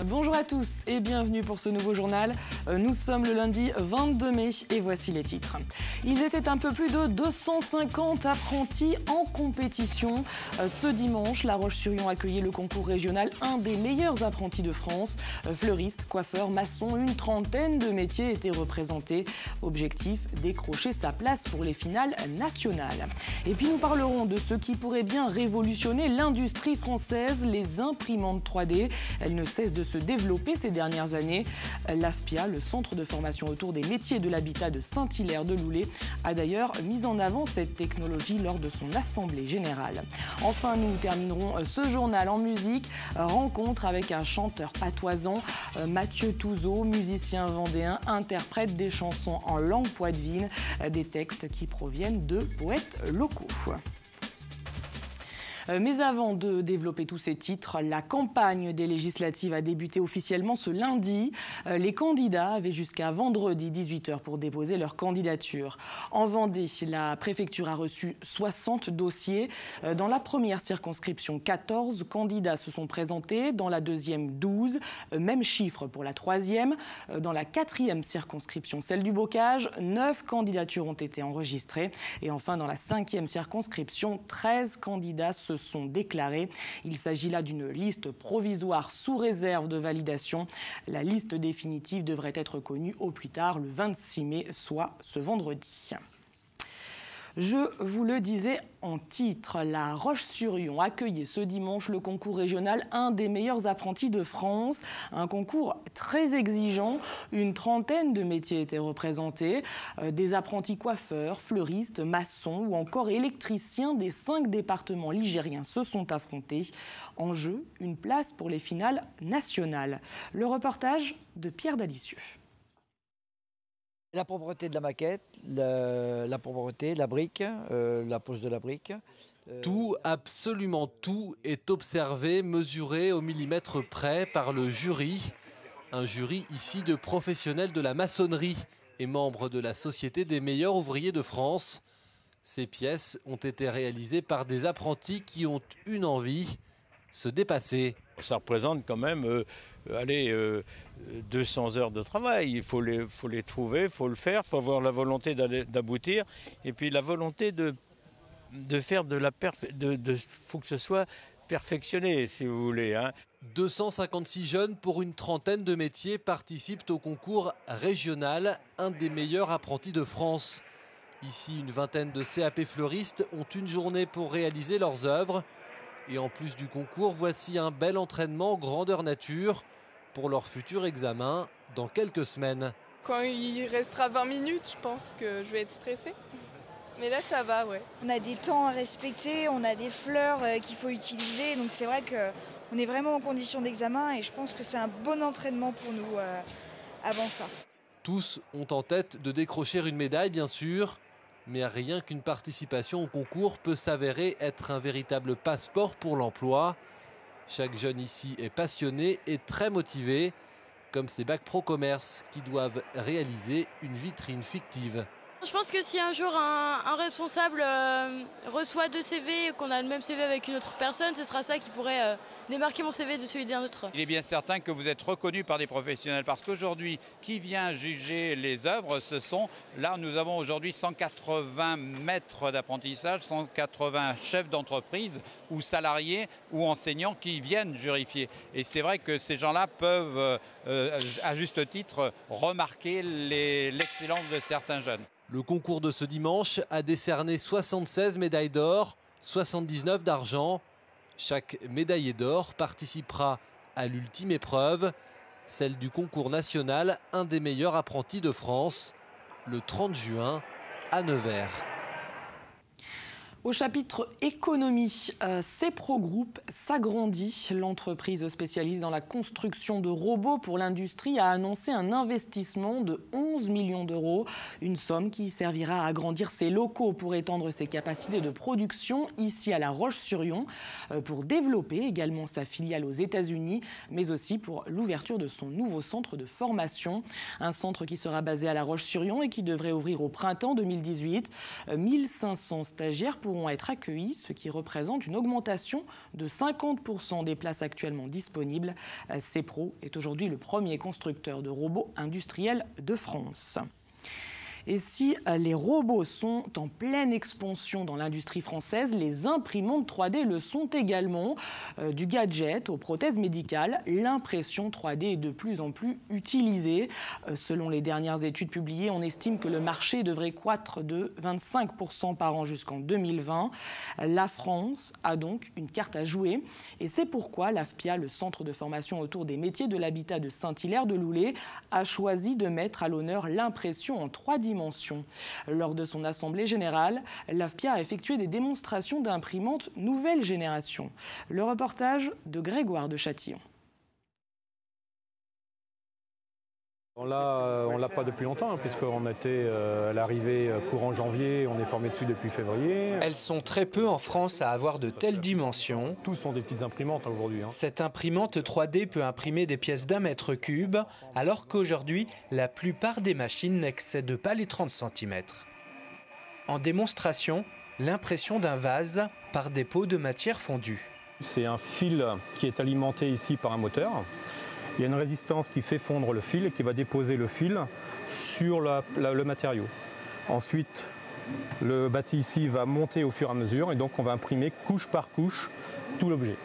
Bonjour à tous et bienvenue pour ce nouveau journal. Nous sommes le lundi 22 mai et voici les titres. Ils étaient un peu plus de 250 apprentis en compétition. Ce dimanche, La Roche-sur-Yon accueillait le concours régional, un des meilleurs apprentis de France. Fleuristes, coiffeurs, maçons, une trentaine de métiers étaient représentés. Objectif, décrocher sa place pour les finales nationales. Et puis nous parlerons de ce qui pourrait bien révolutionner l'industrie française, les imprimantes 3D. Elles ne cessent de se développer ces dernières années. L'AFPIA, le centre de formation autour des métiers de l'habitat de Saint-Hilaire-de-Loulé, a d'ailleurs mis en avant cette technologie lors de son assemblée générale. Enfin, nous terminerons ce journal en musique. Rencontre avec un chanteur patoisant, Mathieu Touzeau, musicien vendéen, interprète des chansons en langue poitevine, des textes qui proviennent de poètes locaux. Mais avant de développer tous ces titres, la campagne des législatives a débuté officiellement ce lundi. Les candidats avaient jusqu'à vendredi 18h pour déposer leur candidature. En Vendée, la préfecture a reçu 60 dossiers. Dans la première circonscription, 14 candidats se sont présentés. Dans la deuxième, 12. Même chiffre pour la troisième. Dans la quatrième circonscription, celle du Bocage, 9 candidatures ont été enregistrées. Et enfin, dans la cinquième circonscription, 13 candidats se sont déclarés. Il s'agit là d'une liste provisoire sous réserve de validation. La liste définitive devrait être connue au plus tard le 26 mai, soit ce vendredi. Je vous le disais en titre, La Roche-sur-Yon accueillait ce dimanche le concours régional, un des meilleurs apprentis de France. Un concours très exigeant, une trentaine de métiers étaient représentés. Des apprentis coiffeurs, fleuristes, maçons ou encore électriciens des 5 départements ligériens se sont affrontés. En jeu, une place pour les finales nationales. Le reportage de Pierre Dalicieux. La propreté de la maquette, la propreté, la brique, la pose de la brique. Tout, absolument tout, est observé, mesuré au millimètre près par le jury. Un jury ici de professionnels de la maçonnerie et membres de la Société des meilleurs ouvriers de France. Ces pièces ont été réalisées par des apprentis qui ont une envie, se dépasser. Ça représente quand même 200 heures de travail. Il faut les trouver, il faut le faire, il faut avoir la volonté d'aboutir et puis la volonté de faire faut que ce soit perfectionné, si vous voulez. 256 jeunes pour une trentaine de métiers participent au concours régional, un des meilleurs apprentis de France. Ici, une vingtaine de CAP fleuristes ont une journée pour réaliser leurs œuvres. Et en plus du concours, voici un bel entraînement grandeur nature pour leur futur examen dans quelques semaines. Quand il restera 20 minutes, je pense que je vais être stressée. Mais là, ça va, ouais. On a des temps à respecter, on a des fleurs qu'il faut utiliser. Donc c'est vrai qu'on est vraiment en condition d'examen et je pense que c'est un bon entraînement pour nous avant ça. Tous ont en tête de décrocher une médaille, bien sûr. Mais rien qu'une participation au concours peut s'avérer être un véritable passeport pour l'emploi. Chaque jeune ici est passionné et très motivé, comme ces bacs pro commerce qui doivent réaliser une vitrine fictive. Je pense que si un jour un responsable reçoit 2 CV et qu'on a le même CV avec une autre personne, ce sera ça qui pourrait démarquer mon CV de celui d'un autre. Il est bien certain que vous êtes reconnu par des professionnels parce qu'aujourd'hui, qui vient juger les œuvres, là nous avons aujourd'hui 180 maîtres d'apprentissage, 180 chefs d'entreprise ou salariés ou enseignants qui viennent jurifier. Et c'est vrai que ces gens-là peuvent, à juste titre, remarquer l'excellence de certains jeunes. Le concours de ce dimanche a décerné 76 médailles d'or, 79 d'argent. Chaque médaillé d'or participera à l'ultime épreuve, celle du concours national, un des meilleurs apprentis de France, le 30 juin à Nevers. Au chapitre économie, Cepro Group s'agrandit. L'entreprise spécialiste dans la construction de robots pour l'industrie a annoncé un investissement de 11 millions d'euros. Une somme qui servira à agrandir ses locaux pour étendre ses capacités de production ici à La Roche-sur-Yon, pour développer également sa filiale aux États-Unis, mais aussi pour l'ouverture de son nouveau centre de formation. Un centre qui sera basé à La Roche-sur-Yon et qui devrait ouvrir au printemps 2018. 1500 stagiaires pour pourront être accueillis, ce qui représente une augmentation de 50% des places actuellement disponibles. CPRO est aujourd'hui le premier constructeur de robots industriels de France. Et si les robots sont en pleine expansion dans l'industrie française, les imprimantes 3D le sont également. Du gadget aux prothèses médicales, l'impression 3D est de plus en plus utilisée. Selon les dernières études publiées, on estime que le marché devrait croître de 25% par an jusqu'en 2020. La France a donc une carte à jouer. Et c'est pourquoi l'AFPIA, le centre de formation autour des métiers de l'habitat de Saint-Hilaire-de-Loulé, a choisi de mettre à l'honneur l'impression en 3 dimensions. Lors de son assemblée générale, l'AFPIA a effectué des démonstrations d'imprimantes nouvelle génération. Le reportage de Grégoire de Châtillon. On l'a pas depuis longtemps, puisqu'on était à l'arrivée courant janvier, on est formé dessus depuis février. Elles sont très peu en France à avoir de telles dimensions. Tous sont des petites imprimantes aujourd'hui. Cette imprimante 3D peut imprimer des pièces d'1 mètre cube, alors qu'aujourd'hui, la plupart des machines n'excèdent pas les 30 cm. En démonstration, l'impression d'un vase par des pots de matière fondue. C'est un fil qui est alimenté ici par un moteur. Il y a une résistance qui fait fondre le fil et qui va déposer le fil sur le matériau. Ensuite, le bâti ici va monter au fur et à mesure et donc on va imprimer couche par couche tout l'objet.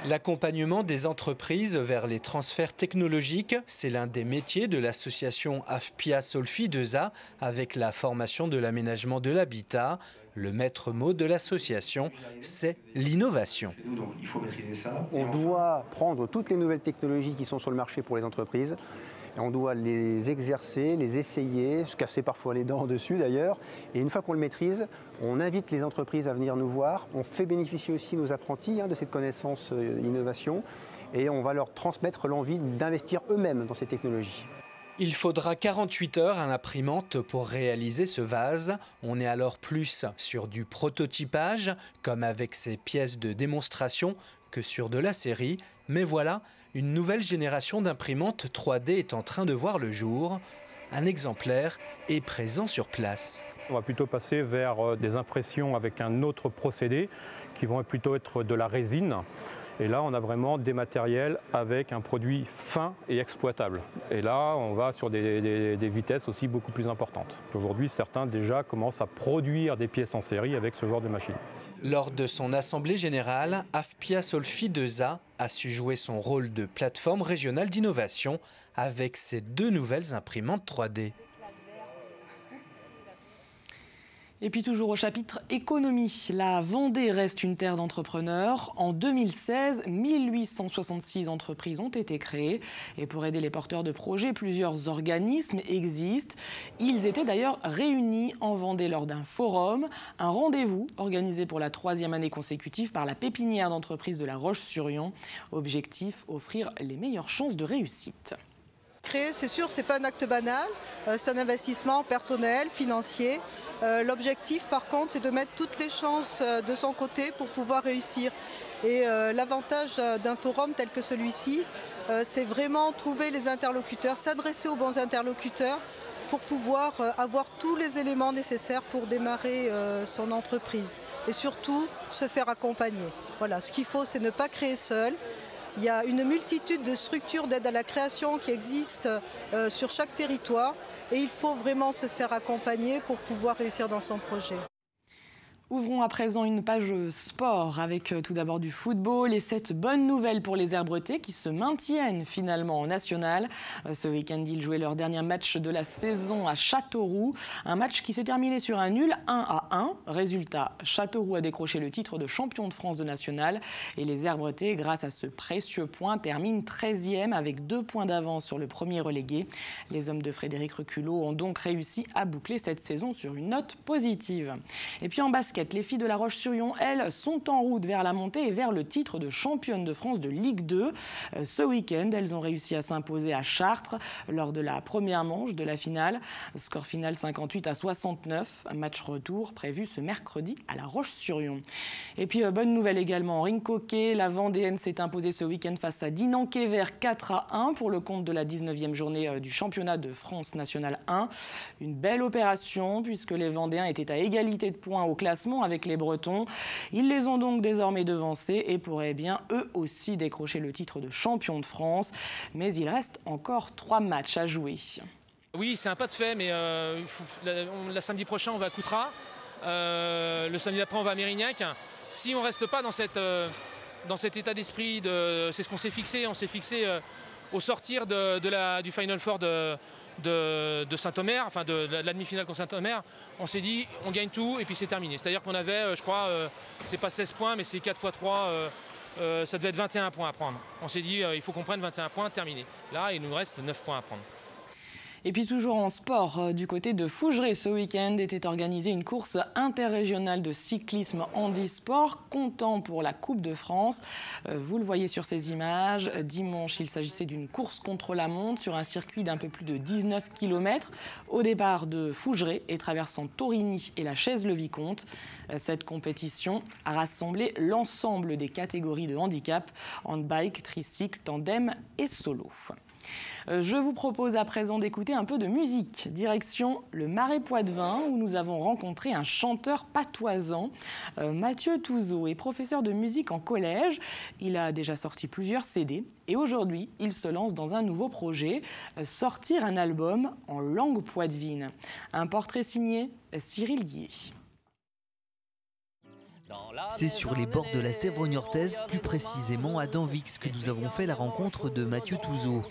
L'accompagnement des entreprises vers les transferts technologiques, c'est l'un des métiers de l'association AFPIA Solfi 2A avec la formation de l'aménagement de l'habitat. Le maître mot de l'association, c'est l'innovation. Donc il faut maîtriser ça. On doit prendre toutes les nouvelles technologies qui sont sur le marché pour les entreprises. Et on doit les exercer, les essayer, se casser parfois les dents dessus d'ailleurs. Et une fois qu'on le maîtrise, on invite les entreprises à venir nous voir. On fait bénéficier aussi nos apprentis de cette connaissance innovation. Et on va leur transmettre l'envie d'investir eux-mêmes dans ces technologies. Il faudra 48 heures à l'imprimante pour réaliser ce vase. On est alors plus sur du prototypage, comme avec ces pièces de démonstration, que sur de la série. Mais voilà, une nouvelle génération d'imprimantes 3D est en train de voir le jour. Un exemplaire est présent sur place. On va plutôt passer vers des impressions avec un autre procédé qui vont plutôt être de la résine. Et là, on a vraiment des matériels avec un produit fin et exploitable. Et là, on va sur des vitesses aussi beaucoup plus importantes. Aujourd'hui, certains déjà commencent à produire des pièces en série avec ce genre de machine. Lors de son assemblée générale, AFPIA Solfi 2A a su jouer son rôle de plateforme régionale d'innovation avec ses 2 nouvelles imprimantes 3D. Et puis toujours au chapitre économie, la Vendée reste une terre d'entrepreneurs. En 2016, 1866 entreprises ont été créées. Et pour aider les porteurs de projets, plusieurs organismes existent. Ils étaient d'ailleurs réunis en Vendée lors d'un forum, un rendez-vous organisé pour la 3e année consécutive par la pépinière d'entreprises de La Roche-sur-Yon. Objectif, offrir les meilleures chances de réussite. Créer, c'est sûr, c'est pas un acte banal, c'est un investissement personnel, financier. L'objectif, par contre, c'est de mettre toutes les chances de son côté pour pouvoir réussir. Et l'avantage d'un forum tel que celui-ci, c'est vraiment trouver les interlocuteurs, s'adresser aux bons interlocuteurs pour pouvoir avoir tous les éléments nécessaires pour démarrer son entreprise. Et surtout, se faire accompagner. Voilà, ce qu'il faut, c'est ne pas créer seul. Il y a une multitude de structures d'aide à la création qui existent sur chaque territoire et il faut vraiment se faire accompagner pour pouvoir réussir dans son projet. Ouvrons à présent une page sport avec tout d'abord du football et cette bonne nouvelle pour les Herbretais qui se maintiennent finalement en national. Ce week-end, ils jouaient leur dernier match de la saison à Châteauroux. Un match qui s'est terminé sur un nul 1-1. Résultat, Châteauroux a décroché le titre de champion de France de national et les Herbretais, grâce à ce précieux point, terminent 13e avec 2 points d'avance sur le premier relégué. Les hommes de Frédéric Reculot ont donc réussi à boucler cette saison sur une note positive. Et puis en basket, les filles de La Roche-sur-Yon, elles, sont en route vers la montée et vers le titre de championne de France de Ligue 2. Ce week-end, elles ont réussi à s'imposer à Chartres lors de la première manche de la finale. Score final 58-69. Match retour prévu ce mercredi à La Roche-sur-Yon. Et puis, bonne nouvelle également en ring hockey. La Vendéenne s'est imposée ce week-end face à Dinan-Quévert 4-1 pour le compte de la 19e journée du championnat de France National 1. Une belle opération puisque les Vendéens étaient à égalité de points au classement classement avec les Bretons. Ils les ont donc désormais devancés et pourraient bien eux aussi décrocher le titre de champion de France. Mais il reste encore 3 matchs à jouer. Oui, c'est un pas de fait, mais la samedi prochain, on va à Coutras. Le samedi d'après, on va à Mérignac. Si on ne reste pas dans cet état d'esprit, c'est ce qu'on s'est fixé. On s'est fixé au sortir du Final Four de Saint-Omer, enfin de la demi-finale contre Saint-Omer. On s'est dit, on gagne tout et puis c'est terminé. C'est-à-dire qu'on avait, je crois, c'est pas 16 points, mais c'est 4 x 3. Ça devait être 21 points à prendre. On s'est dit, il faut qu'on prenne 21 points, terminé. Là, il nous reste 9 points à prendre. Et puis toujours en sport, du côté de Fougeray, ce week-end était organisée une course interrégionale de cyclisme handisport, comptant pour la Coupe de France. Vous le voyez sur ces images. Dimanche, il s'agissait d'une course contre la montre sur un circuit d'un peu plus de 19 km au départ de Fougeray et traversant Torigny et la Chaise-le-Vicomte. Cette compétition a rassemblé l'ensemble des catégories de handicap, handbike, tricycle, tandem et solo. Je vous propose à présent d'écouter un peu de musique. Direction le Marais Poitevin où nous avons rencontré un chanteur patoisant. Mathieu Touzeau est professeur de musique en collège. Il a déjà sorti plusieurs CD et aujourd'hui, il se lance dans un nouveau projet, sortir un album en langue poitevine. Un portrait signé Cyril Guillet. C'est sur les bords de la Sèvre niortaise, plus précisément à Danvix, que nous avons fait la rencontre de Mathieu Touzeau.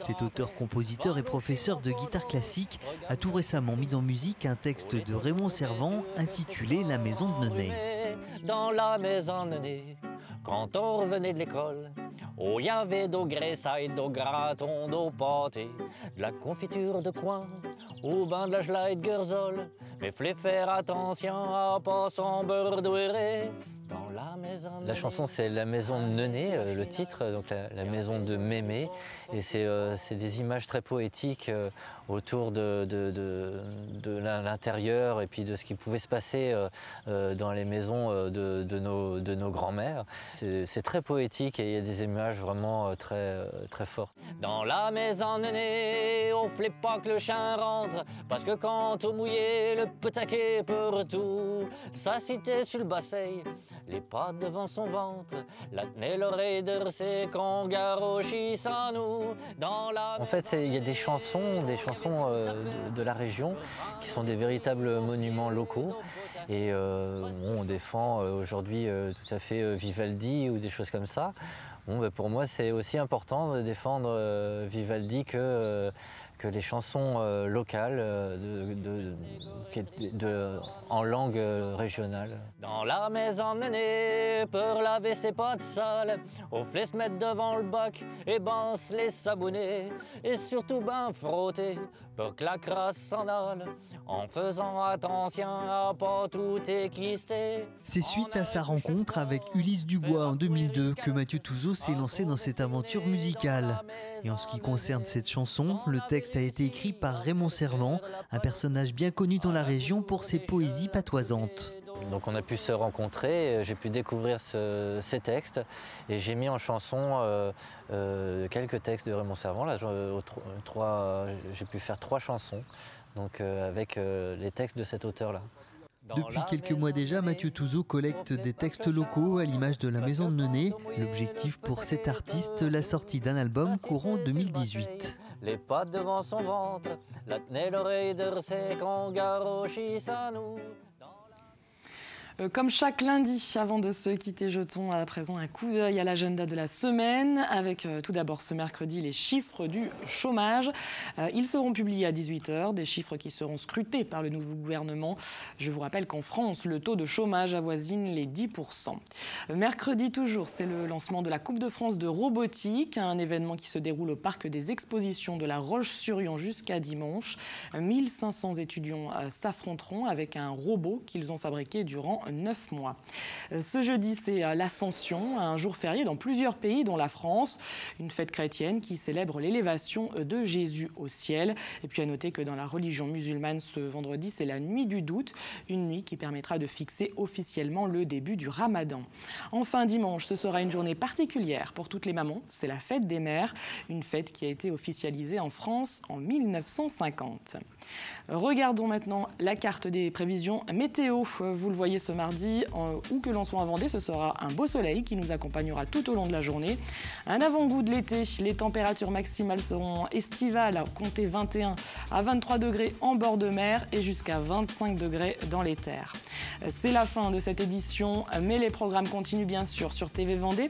Cet auteur, compositeur et professeur de guitare classique a tout récemment mis en musique un texte de Raymond Servan intitulé La maison de Nenay. Dans la maison de Nenay, quand on revenait de l'école, oh, il y avait d'eau graissaille, d'eau graton, d'eau pâtée, de la confiture de coin, ou ben de la gelée de Guerzol. Mais fallait faire attention à pas son beurre douéré dans la maison. La chanson, c'est La maison de Nenay, le titre, donc la maison de Mémé. Et c'est des images très poétiques autour de l'intérieur et puis de ce qui pouvait se passer dans les maisons de nos grands-mères. C'est très poétique et il y a des images vraiment très fortes. Dans la maison de Nenay, on ne fallait pas que le chien rentre, parce que quand on mouillait, le petaquet peut tout. Ça citait sur le bassin, les pattes devant son ventre, la tenait l'oreille de ses qu'on garochit sans nous. En fait, il y a des chansons de la région qui sont des véritables monuments locaux. Et on défend aujourd'hui tout à fait Vivaldi ou des choses comme ça. Pour moi, c'est aussi important de défendre Vivaldi que les chansons locales en langue régionale. Dans la maison de Nenay, pour laver ses potes sales, on fait se mettre devant le bac et ben se les sabonner. Et surtout ben frotter pour que la crasse s'en aille, en faisant attention à pas tout équister. C'est suite à sa rencontre avec Ulysse Dubois en 2002 que Mathieu Touzeau s'est lancé dans cette aventure musicale. Et en ce qui concerne cette chanson, le texte a été écrit par Raymond Servan, un personnage bien connu dans la région pour ses poésies patoisantes. Donc on a pu se rencontrer, j'ai pu découvrir ces textes et j'ai mis en chanson quelques textes de Raymond Servan. Là, j'ai pu faire 3 chansons donc, avec les textes de cet auteur-là. Depuis quelques mois déjà, Mathieu Touzeau collecte des textes locaux à l'image de la maison de Nenay. L'objectif pour cet artiste, la sortie d'un album courant 2018. Les pattes devant son ventre, la tenait l'oreille de ses qu'on garochit à nous. Comme chaque lundi, avant de se quitter, jetons à présent un coup d'œil à l'agenda de la semaine avec tout d'abord ce mercredi les chiffres du chômage. Ils seront publiés à 18h, des chiffres qui seront scrutés par le nouveau gouvernement. Je vous rappelle qu'en France, le taux de chômage avoisine les 10%. Mercredi toujours, c'est le lancement de la Coupe de France de robotique, un événement qui se déroule au parc des expositions de la Roche-sur-Yon jusqu'à dimanche. 1500 étudiants s'affronteront avec un robot qu'ils ont fabriqué durant 9 mois. Ce jeudi, c'est l'Ascension, un jour férié dans plusieurs pays, dont la France. Une fête chrétienne qui célèbre l'élévation de Jésus au ciel. Et puis à noter que dans la religion musulmane, ce vendredi, c'est la nuit du doute, une nuit qui permettra de fixer officiellement le début du Ramadan. Enfin, dimanche, ce sera une journée particulière pour toutes les mamans. C'est la fête des mères, une fête qui a été officialisée en France en 1950. Regardons maintenant la carte des prévisions météo. Vous le voyez ce mardi, où que l'on soit en Vendée, ce sera un beau soleil qui nous accompagnera tout au long de la journée. Un avant-goût de l'été, les températures maximales seront estivales, comptez 21 à 23 degrés en bord de mer et jusqu'à 25 degrés dans les terres. C'est la fin de cette édition, mais les programmes continuent bien sûr sur TV Vendée.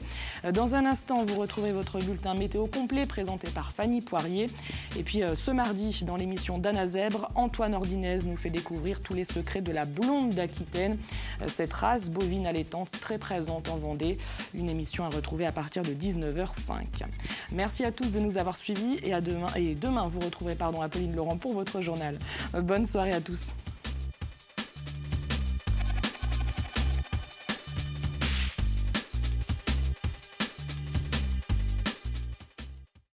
Dans un instant, vous retrouverez votre bulletin météo complet présenté par Fanny Poirier. Et puis ce mardi, dans l'émission d'Anna Zèbre, Antoine Ordinez nous fait découvrir tous les secrets de la blonde d'Aquitaine, cette race bovine allaitante très présente en Vendée. Une émission à retrouver à partir de 19h05. Merci à tous de nous avoir suivis et à demain. Et demain, vous retrouverez Apolline Laurent pour votre journal. Bonne soirée à tous.